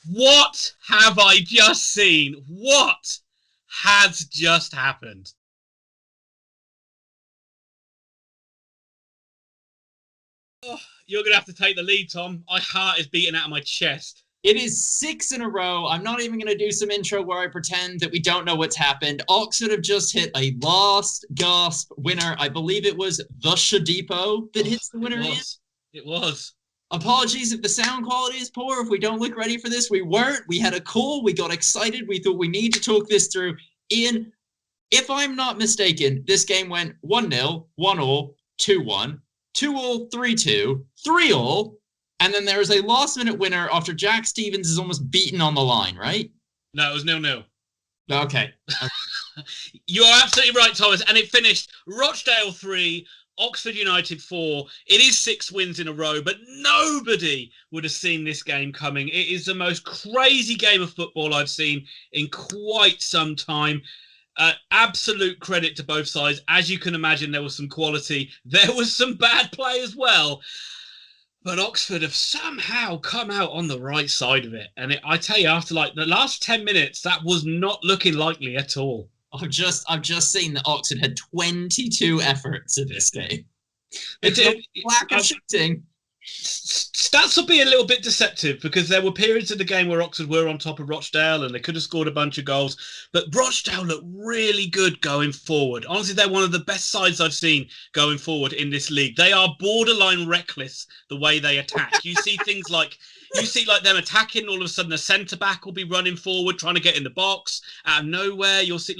What have I just seen? What has just happened? Oh, you're going to have to take the lead, Tom. My heart is beating out of my chest. It is 6 in a row. I'm not even going to do some intro where I pretend that we don't know what's happened. Oxford have just hit a last gasp winner. I believe it was the Shodipo that hits the winner. It was. Apologies if the sound quality is poor, if we don't look ready for this. We weren't. We had a call. We got excited. We thought we need to talk this through. Ian, if I'm not mistaken, this game went 1-0, 1-1, 2-1, 2-2, 3-2, 3-3. And then there was a last-minute winner after Jack Stevens is almost beaten on the line, right? No, it was 0-0. Okay. You are absolutely right, Thomas. And it finished Rochdale 3, Oxford United 4. It is 6 wins in a row, but nobody would have seen this game coming. It is the most crazy game of football I've seen in quite some time. Absolute credit to both sides. As you can imagine, there was some quality. There was some bad play as well. But Oxford have somehow come out on the right side of it. And I tell you, after like the last 10 minutes, that was not looking likely at all. I've just seen that Oxford had 22 efforts in this game. It's lack of shooting. Stats will be a little bit deceptive because there were periods of the game where Oxford were on top of Rochdale and they could have scored a bunch of goals. But Rochdale looked really good going forward. Honestly, they're one of the best sides I've seen going forward in this league. They are borderline reckless the way they attack. You see things like them attacking, all of a sudden a centre-back will be running forward, trying to get in the box. Out of nowhere, you'll see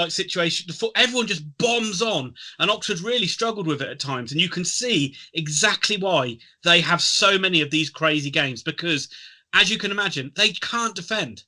situations. Everyone just bombs on, and Oxford really struggled with it at times. And you can see exactly why they have so many of these crazy games, because, as you can imagine, they can't defend.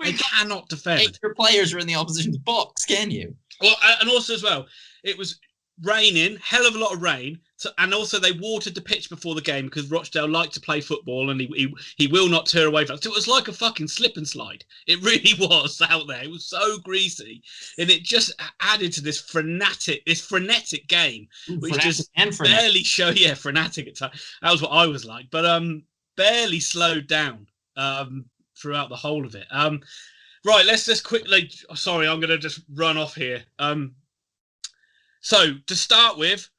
They cannot defend. Your players are in the opposition's box, can you? Well, and also as well, it was raining, hell of a lot of rain, and also they watered the pitch before the game because Rochdale like to play football and he will not tear away from it. So it was like a fucking slip and slide. It really was out there. It was so greasy, and it just added to this frenetic game, which just barely showed. Yeah, frenetic at times. That was what I was like, but barely slowed down throughout the whole of it. Right, let's just quickly. Sorry, I'm going to just run off here. So to start with,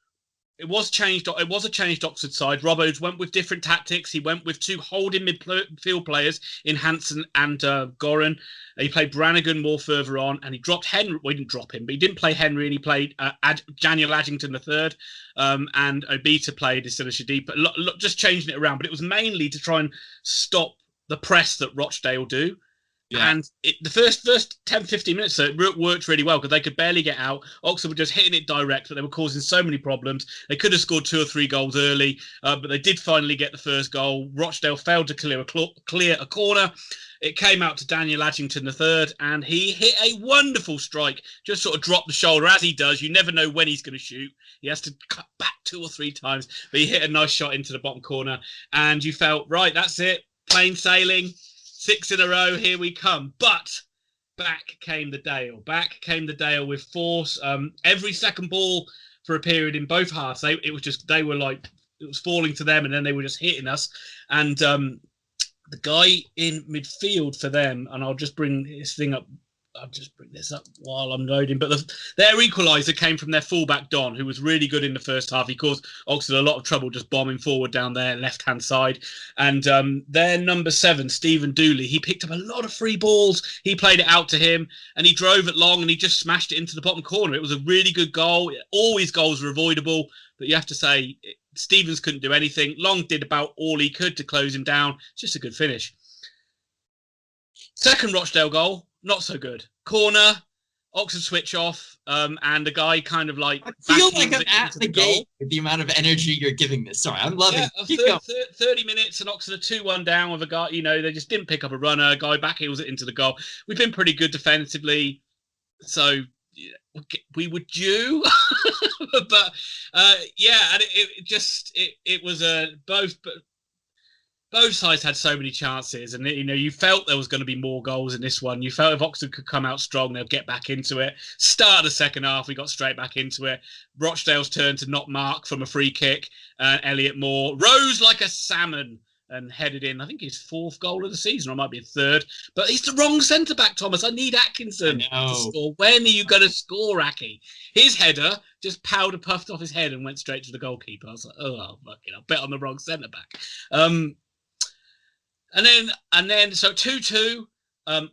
it was a changed Oxford side. Robbo's went with different tactics. He went with 2 holding midfield players in Hansen and Goran. He played Brannigan more further on, and he dropped Henry. Well, he didn't drop him, but he didn't play Henry, and he played Daniel Agyei III, and Obita played instead of Shodipo. Just changing it around, but it was mainly to try and stop the press that Rochdale do. Yeah. And the first 10-15 minutes, so it worked really well because they could barely get out. Oxford were just hitting it direct, but they were causing so many problems. They could have scored 2 or 3 goals early, but they did finally get the first goal. Rochdale failed to clear a corner. It came out to Daniel Agyei III, and he hit a wonderful strike. Just sort of dropped the shoulder, as he does. You never know when he's going to shoot. He has to cut back 2 or 3 times, but he hit a nice shot into the bottom corner, and you felt, right, that's it, plain sailing. 6 in a row, here we come. But back came the Dale. Back came the Dale with force. Every second ball for a period in both halves, it was falling to them, and then they were just hitting us. And the guy in midfield for them, and I'll just bring this thing up. I'll just bring this up while I'm loading. But their equaliser came from their fullback, Don, who was really good in the first half. He caused Oxford a lot of trouble just bombing forward down their left-hand side. And their number 7, Stephen Dooley, he picked up a lot of free balls. He played it out to him, and he drove it long, and he just smashed it into the bottom corner. It was a really good goal. Always goals are avoidable, but you have to say Stevens couldn't do anything. Long did about all he could to close him down. It's just a good finish. Second Rochdale goal, not so good. Corner, Oxford switch off, and the guy kind of like... I feel like I'm at the gate with the amount of energy you're giving this. Sorry, I'm loving it. 30 minutes and Oxford are 2-1 down with a guy, they just didn't pick up a runner. A guy backheels it into the goal. We've been pretty good defensively, so we were due. But, yeah, and it was both sides had so many chances, and you felt there was going to be more goals in this one. You felt if Oxford could come out strong, they'll get back into it. Start of the second half, we got straight back into it. Rochdale's turn to not mark from a free kick. Elliot Moore rose like a salmon and headed in, I think, his 4th goal of the season, or it might be a 3rd. But he's the wrong centre-back, Thomas. I need Atkinson to score. When are you going to score, Aki? His header just powder puffed off his head and went straight to the goalkeeper. I was like, oh, fucking, I bet on the wrong centre-back. And then, so 2-2.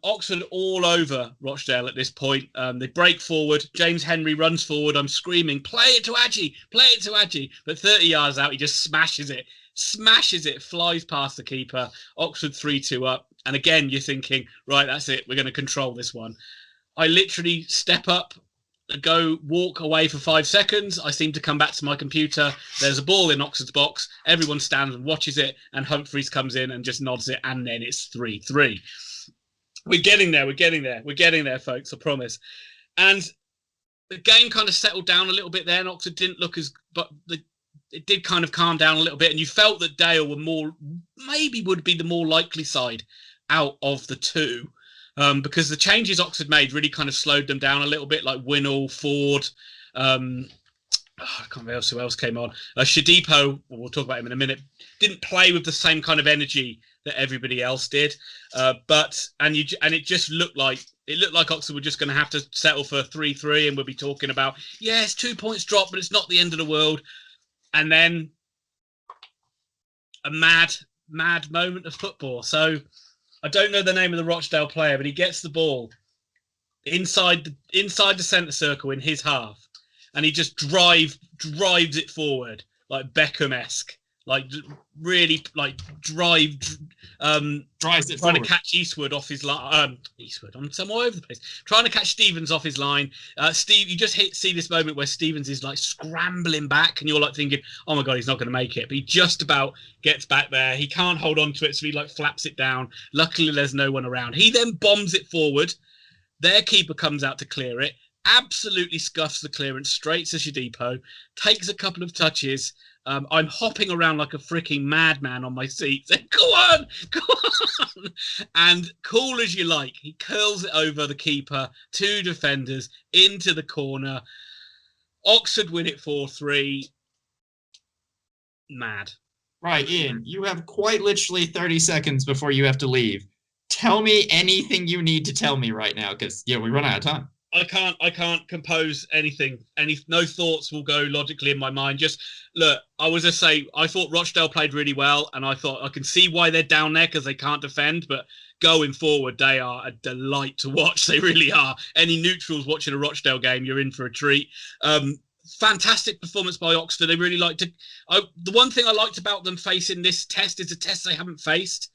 Oxford all over Rochdale at this point. They break forward. James Henry runs forward. I'm screaming, play it to Agyei, play it to Agyei. But 30 yards out, he just smashes it, flies past the keeper. Oxford 3-2 up. And again, you're thinking, right, that's it. We're going to control this one. I literally step up, go walk away for 5 seconds. I seem to come back to my computer. There's a ball in Oxford's box. Everyone stands and watches it. And Humphreys comes in and just nods it. And then it's 3-3. We're getting there, folks, I promise. And the game kind of settled down a little bit there, and Oxford didn't look it did kind of calm down a little bit, and you felt that Dale would be the more likely side out of the two, because the changes Oxford made really kind of slowed them down a little bit, like Winnall, Ford, I can't remember who else came on. Shodipo, we'll talk about him in a minute, didn't play with the same kind of energy that everybody else did, and it just looked like Oxford were just going to have to settle for 3-3, and we'll be talking about, yes, 2 points drop, but it's not the end of the world. And then a mad moment of football. So I don't know the name of the Rochdale player, but he gets the ball inside the centre circle in his half, and he just drives it forward like Beckham-esque. Like really, like drives it trying to catch Eastwood off his line. Eastwood, I'm somewhere over the place. Trying to catch Stevens off his line. Steve, you just see this moment where Stevens is like scrambling back, and you're like thinking, "Oh my god, he's not going to make it." But he just about gets back there. He can't hold on to it, so he like flaps it down. Luckily, there's no one around. He then bombs it forward. Their keeper comes out to clear it. Absolutely scuffs the clearance straight to Shodipo. Takes a couple of touches. I'm hopping around like a freaking madman on my seat. Saying, go on! And cool as you like, he curls it over the keeper, 2 defenders, into the corner. Oxford win it 4-3. Mad. Right, Ian, you have quite literally 30 seconds before you have to leave. Tell me anything you need to tell me right now, because, we run out of time. I can't compose anything. No thoughts will go logically in my mind. Just look, I thought Rochdale played really well, and I thought I can see why they're down there because they can't defend. But going forward, they are a delight to watch. They really are. Any neutrals watching a Rochdale game, you're in for a treat. Fantastic performance by Oxford. They really liked it. The one thing I liked about them facing this test is a test they haven't faced.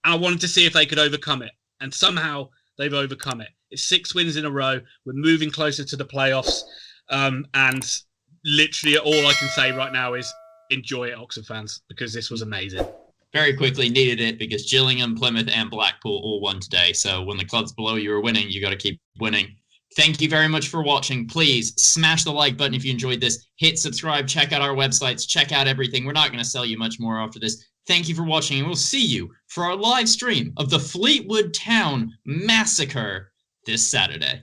I wanted to see if they could overcome it, and somehow they've overcome it. It's 6 wins in a row. We're moving closer to the playoffs. And literally all I can say right now is enjoy it, Oxford fans, because this was amazing. Very quickly needed it because Gillingham, Plymouth, and Blackpool all won today. So when the clubs below you are winning, you got to keep winning. Thank you very much for watching. Please smash the like button if you enjoyed this. Hit subscribe. Check out our websites. Check out everything. We're not going to sell you much more after this. Thank you for watching, and we'll see you for our live stream of the Fleetwood Town Massacre this Saturday.